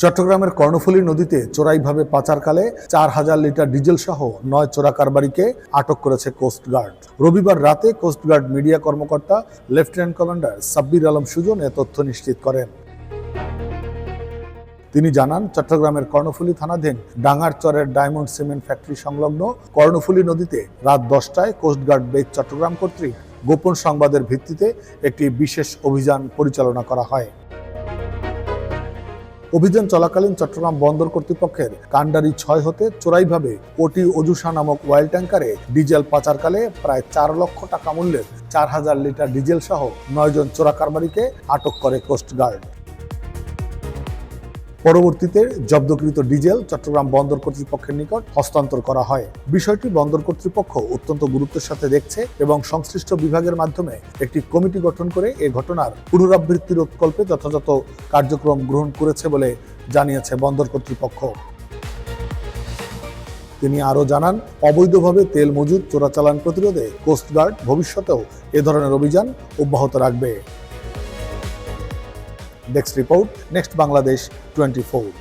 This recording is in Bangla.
চট্টগ্রামের কর্ণফুলী নদীতে চোরাইভাবে পাচারকালে ৪,০০০ লিটার ডিজেল সহ ৯ চোরা কারবারিকে আটক করেছে কোস্টগার্ড। রবিবার রাতে কোস্টগার্ড মিডিয়া কর্মকর্তা লেফটেন্যান্ট কমান্ডার সাব্বির আলম সুজন এ তথ্য নিশ্চিত করেন। তিনি জানান, চট্টগ্রামের কর্ণফুলী থানাধীন ডাঙ্গারচরের ডায়মন্ড সিমেন্ট ফ্যাক্টরি সংলগ্ন কর্ণফুলী নদীতে রাত ১০টায় কোস্টগার্ড বেজ চট্টগ্রাম কর্তৃক গোপন সংবাদের ভিত্তিতে একটি বিশেষ অভিযান পরিচালনা করা হয়। অভিযান চলাকালীন চট্টগ্রাম বন্দর কর্তৃপক্ষের কান্ডারি ৬ হতে চোরাইভাবে ওটি ওজুসা নামক অয়েল ট্যাঙ্কারে ডিজেল পাচারকালে প্রায় ৪ লক্ষ টাকা মূল্যের ৪,০০০ লিটার ডিজেল সহ ৯ জন চোরা কারবারিকে আটক করে কোস্টগার্ড। পরবর্তীতে জব্দকৃত ডিজেল চট্টগ্রাম বন্দর কর্তৃপক্ষের নিকট হস্তান্তর করা হয়। বিষয়টি বন্দর কর্তৃপক্ষ অত্যন্ত গুরুত্বের সাথে দেখছে এবং সংশ্লিষ্ট বিভাগের মাধ্যমে একটি কমিটি গঠন করে এ ঘটনার পুনরাবৃত্তি রোধকল্পে যথাযথ কার্যক্রম গ্রহণ করেছে বলে জানিয়েছে বন্দর কর্তৃপক্ষ। তিনি আরও জানান, অবৈধভাবে তেল মজুদ চোরাচালান প্রতিরোধে কোস্টগার্ড ভবিষ্যতেও এ ধরনের অভিযান অব্যাহত রাখবে। Desk report, next Bangladesh 24।